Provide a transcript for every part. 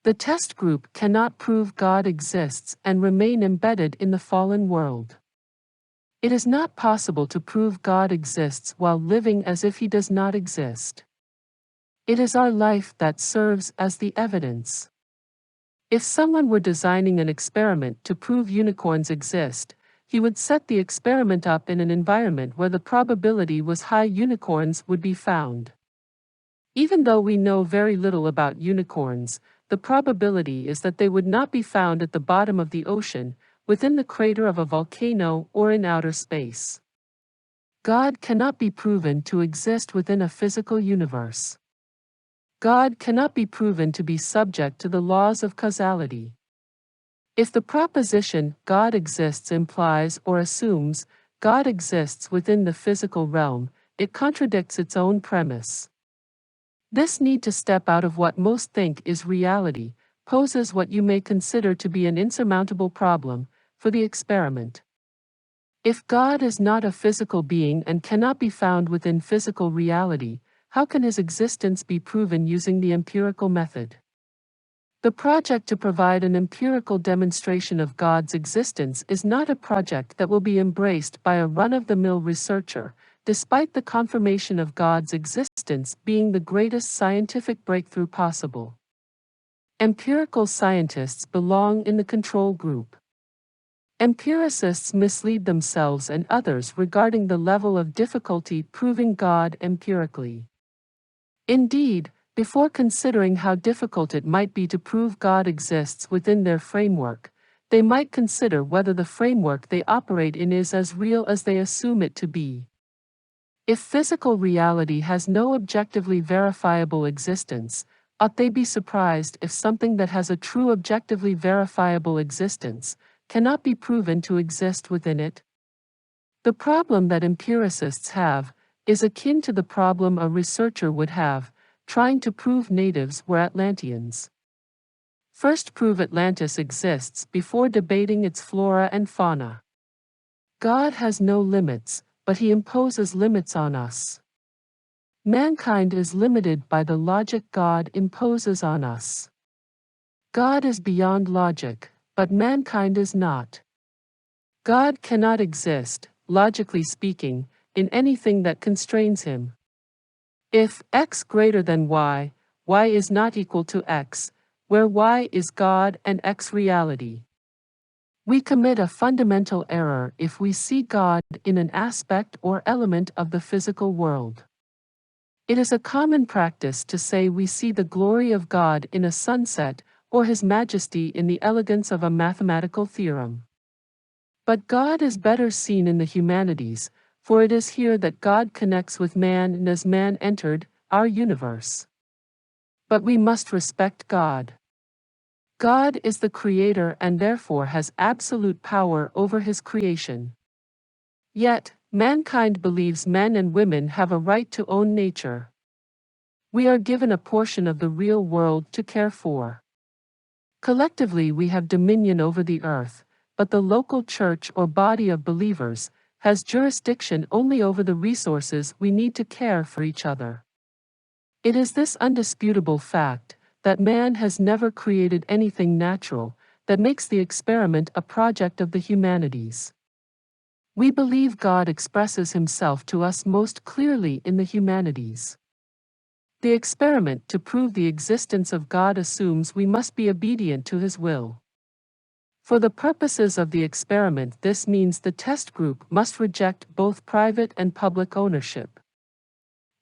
The test group cannot prove God exists and remain embedded in the fallen world. It is not possible to prove God exists while living as if He does not exist. It is our life that serves as the evidence. If someone were designing an experiment to prove unicorns exist, he would set the experiment up in an environment where the probability was high unicorns would be found. Even though we know very little about unicorns, the probability is that they would not be found at the bottom of the ocean, within the crater of a volcano, or in outer space. God cannot be proven to exist within a physical universe. God cannot be proven to be subject to the laws of causality. If the proposition God exists implies or assumes God exists within the physical realm, it contradicts its own premise. This need to step out of what most think is reality poses what you may consider to be an insurmountable problem for the experiment. If God is not a physical being and cannot be found within physical reality, how can His existence be proven using the empirical method? The project to provide an empirical demonstration of God's existence is not a project that will be embraced by a run-of-the-mill researcher, despite the confirmation of God's existence being the greatest scientific breakthrough possible. Empirical scientists belong in the control group. Empiricists mislead themselves and others regarding the level of difficulty proving God empirically. Indeed, before considering how difficult it might be to prove God exists within their framework, they might consider whether the framework they operate in is as real as they assume it to be. If physical reality has no objectively verifiable existence, ought they be surprised if something that has a true objectively verifiable existence cannot be proven to exist within it? The problem that empiricists have is akin to the problem a researcher would have, trying to prove natives were Atlanteans. First prove Atlantis exists before debating its flora and fauna. God has no limits, but He imposes limits on us. Mankind is limited by the logic God imposes on us. God is beyond logic, but mankind is not. God cannot exist, logically speaking, in anything that constrains Him. If x greater than y, y is not equal to x, where y is God and x reality. We commit a fundamental error if we see God in an aspect or element of the physical world. It is a common practice to say we see the glory of God in a sunset, or His majesty in the elegance of a mathematical theorem. But God is better seen in the humanities, for it is here that God connects with man and as man entered our universe. But we must respect God. God is the Creator and therefore has absolute power over His creation. Yet, mankind believes men and women have a right to own nature. We are given a portion of the real world to care for. Collectively we have dominion over the earth, but the local church or body of believers has jurisdiction only over the resources we need to care for each other. It is this undisputable fact, that man has never created anything natural, that makes the experiment a project of the humanities. We believe God expresses Himself to us most clearly in the humanities. The experiment to prove the existence of God assumes we must be obedient to His will. For the purposes of the experiment, this means the test group must reject both private and public ownership.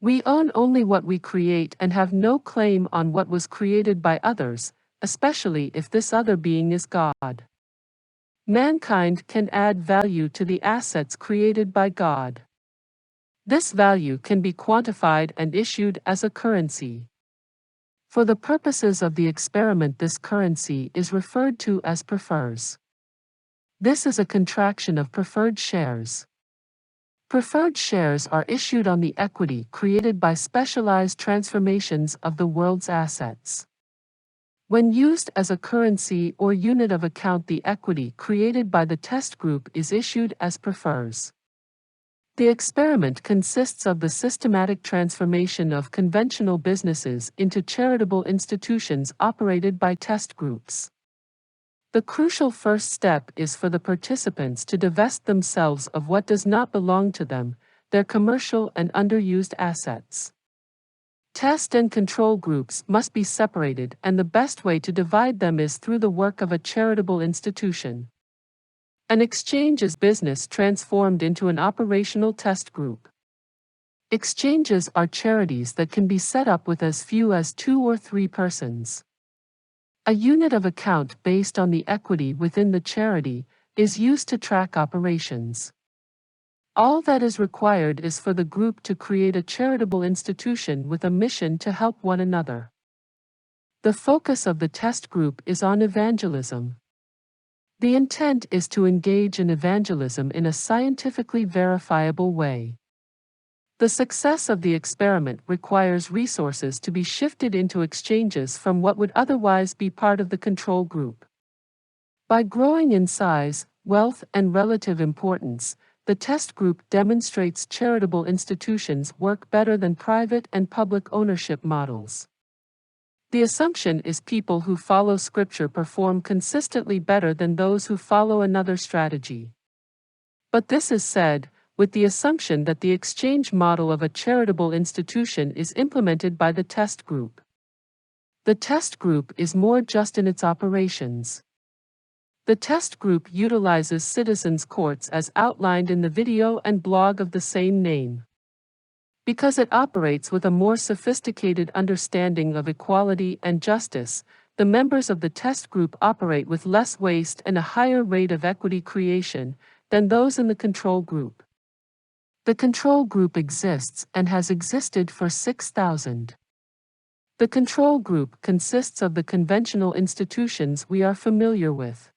We own only what we create and have no claim on what was created by others, especially if this other being is God. Mankind can add value to the assets created by God. This value can be quantified and issued as a currency. For the purposes of the experiment, this currency is referred to as prefers. This is a contraction of preferred shares. Preferred shares are issued on the equity created by specialized transformations of the world's assets. When used as a currency or unit of account, the equity created by the test group is issued as prefers. The experiment consists of the systematic transformation of conventional businesses into charitable institutions operated by test groups. The crucial first step is for the participants to divest themselves of what does not belong to them, their commercial and underused assets. Test and control groups must be separated, and the best way to divide them is through the work of a charitable institution. An exchange is business transformed into an operational test group. Exchanges are charities that can be set up with as few as 2 or 3 persons. A unit of account based on the equity within the charity is used to track operations. All that is required is for the group to create a charitable institution with a mission to help one another. The focus of the test group is on evangelism. The intent is to engage in evangelism in a scientifically verifiable way. The success of the experiment requires resources to be shifted into exchanges from what would otherwise be part of the control group. By growing in size, wealth, and relative importance, the test group demonstrates charitable institutions work better than private and public ownership models. The assumption is people who follow Scripture perform consistently better than those who follow another strategy. But this is said, with the assumption that the exchange model of a charitable institution is implemented by the test group. The test group is more just in its operations. The test group utilizes citizens' courts as outlined in the video and blog of the same name. Because it operates with a more sophisticated understanding of equality and justice, the members of the test group operate with less waste and a higher rate of equity creation than those in the control group. The control group exists and has existed for 6,000. The control group consists of the conventional institutions we are familiar with.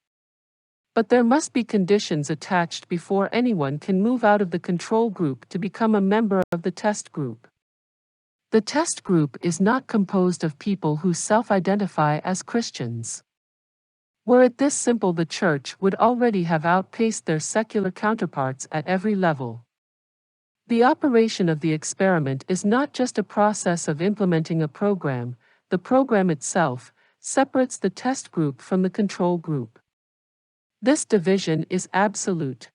But there must be conditions attached before anyone can move out of the control group to become a member of the test group. The test group is not composed of people who self-identify as Christians. Were it this simple, the church would already have outpaced their secular counterparts at every level. The operation of the experiment is not just a process of implementing a program, the program itself separates the test group from the control group. This division is absolute.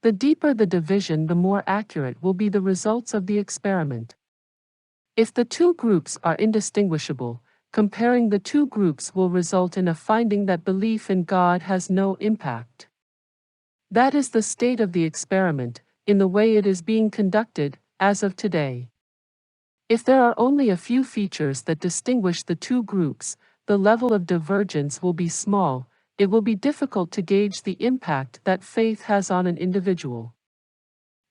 The deeper the division, the more accurate will be the results of the experiment. If the two groups are indistinguishable, comparing the two groups will result in a finding that belief in God has no impact. That is the state of the experiment, in the way it is being conducted, as of today. If there are only a few features that distinguish the two groups, the level of divergence will be small. It will be difficult to gauge the impact that faith has on an individual.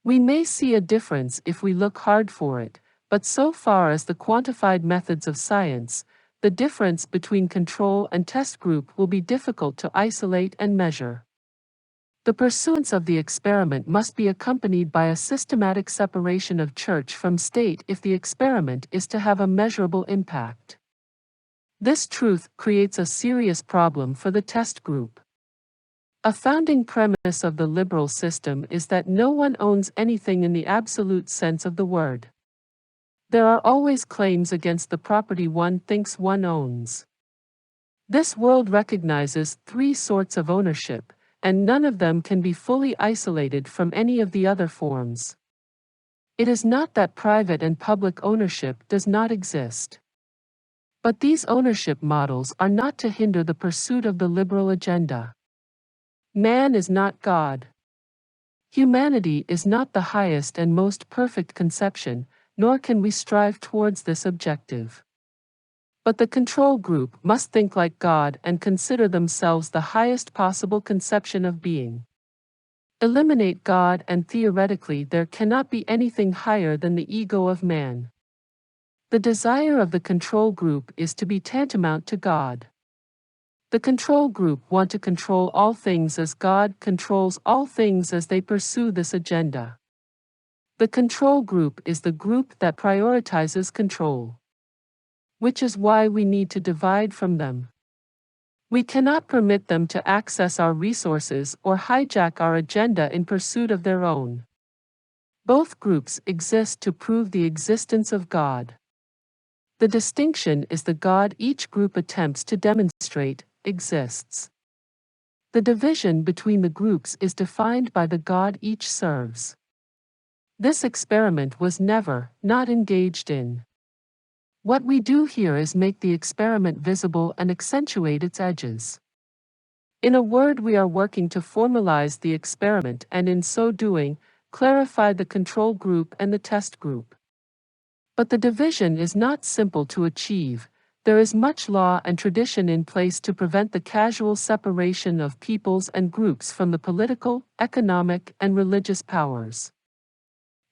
We may see a difference if we look hard for it, but so far as the quantified methods of science, the difference between control and test group will be difficult to isolate and measure. The pursuance of the experiment must be accompanied by a systematic separation of church from state if the experiment is to have a measurable impact. This truth creates a serious problem for the test group. A founding premise of the liberal system is that no one owns anything in the absolute sense of the word. There are always claims against the property one thinks one owns. This world recognizes 3 sorts of ownership, and none of them can be fully isolated from any of the other forms. It is not that private and public ownership does not exist. But these ownership models are not to hinder the pursuit of the liberal agenda. Man is not God. Humanity is not the highest and most perfect conception, nor can we strive towards this objective. But the control group must think like God and consider themselves the highest possible conception of being. Eliminate God and theoretically there cannot be anything higher than the ego of man. The desire of the control group is to be tantamount to God. The control group want to control all things as God controls all things as they pursue this agenda. The control group is the group that prioritizes control. Which is why we need to divide from them. We cannot permit them to access our resources or hijack our agenda in pursuit of their own. Both groups exist to prove the existence of God. The distinction is the God each group attempts to demonstrate exists. The division between the groups is defined by the God each serves. This experiment was not engaged in. What we do here is make the experiment visible and accentuate its edges. In a word, we are working to formalize the experiment and in so doing, clarify the control group and the test group. But the division is not simple to achieve. There is much law and tradition in place to prevent the casual separation of peoples and groups from the political, economic, and religious powers.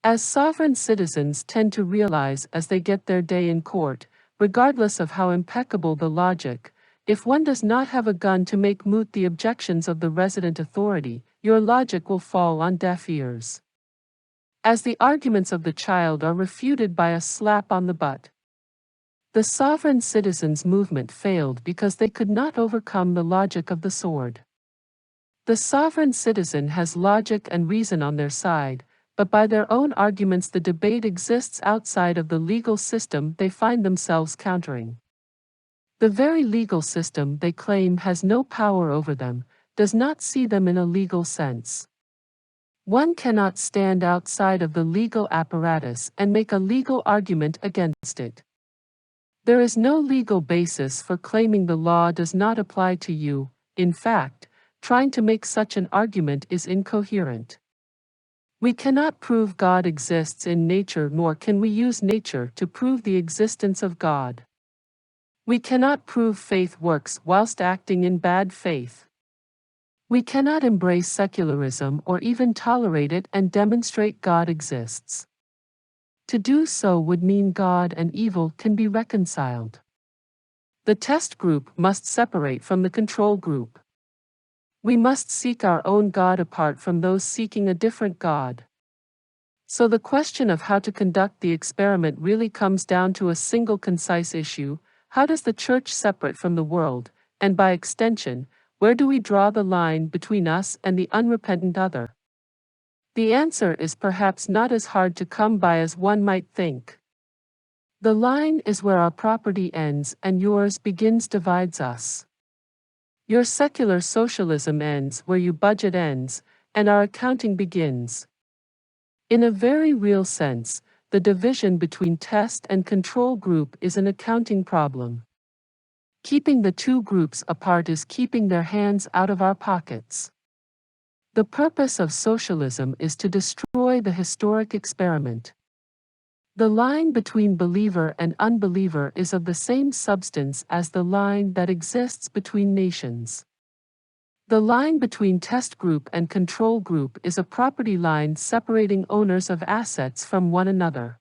As sovereign citizens tend to realize as they get their day in court, regardless of how impeccable the logic, if one does not have a gun to make moot the objections of the resident authority, your logic will fall on deaf ears. As the arguments of the child are refuted by a slap on the butt. The sovereign citizens' movement failed because they could not overcome the logic of the sword. The sovereign citizen has logic and reason on their side, but by their own arguments the debate exists outside of the legal system they find themselves countering. The very legal system they claim has no power over them, does not see them in a legal sense. One cannot stand outside of the legal apparatus and make a legal argument against it. There is no legal basis for claiming the law does not apply to you. In fact, trying to make such an argument is incoherent. We cannot prove God exists in nature, nor can we use nature to prove the existence of God. We cannot prove faith works whilst acting in bad faith. We cannot embrace secularism or even tolerate it and demonstrate God exists. To do so would mean God and evil can be reconciled. The test group must separate from the control group. We must seek our own God apart from those seeking a different God. So the question of how to conduct the experiment really comes down to a single concise issue: how does the church separate from the world, and by extension, where do we draw the line between us and the unrepentant other? The answer is perhaps not as hard to come by as one might think. The line is where our property ends and yours begins, divides us. Your secular socialism ends where your budget ends, and our accounting begins. In a very real sense, the division between test and control group is an accounting problem. Keeping the two groups apart is keeping their hands out of our pockets. The purpose of socialism is to destroy the historic experiment. The line between believer and unbeliever is of the same substance as the line that exists between nations. The line between test group and control group is a property line separating owners of assets from one another.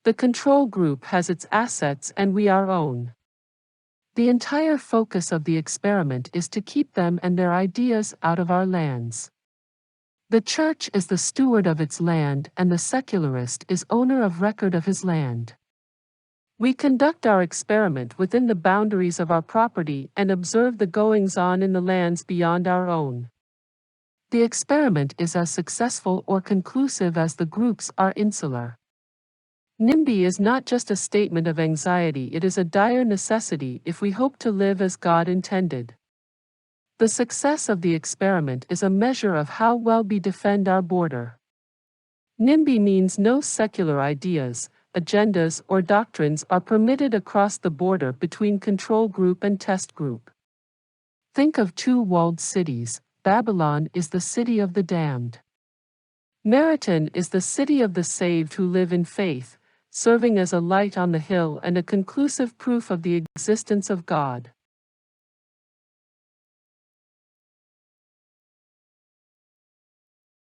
The control group has its assets and we our own. The entire focus of the experiment is to keep them and their ideas out of our lands. The church is the steward of its land and the secularist is owner of record of his land. We conduct our experiment within the boundaries of our property and observe the goings-on in the lands beyond our own. The experiment is as successful or conclusive as the groups are insular. NIMBY is not just a statement of anxiety, it is a dire necessity if we hope to live as God intended. The success of the experiment is a measure of how well we defend our border. NIMBY means no secular ideas, agendas, or doctrines are permitted across the border between control group and test group. Think of two walled cities. Babylon is the city of the damned. Meriton is the city of the saved who live in faith, serving as a light on the hill and a conclusive proof of the existence of God.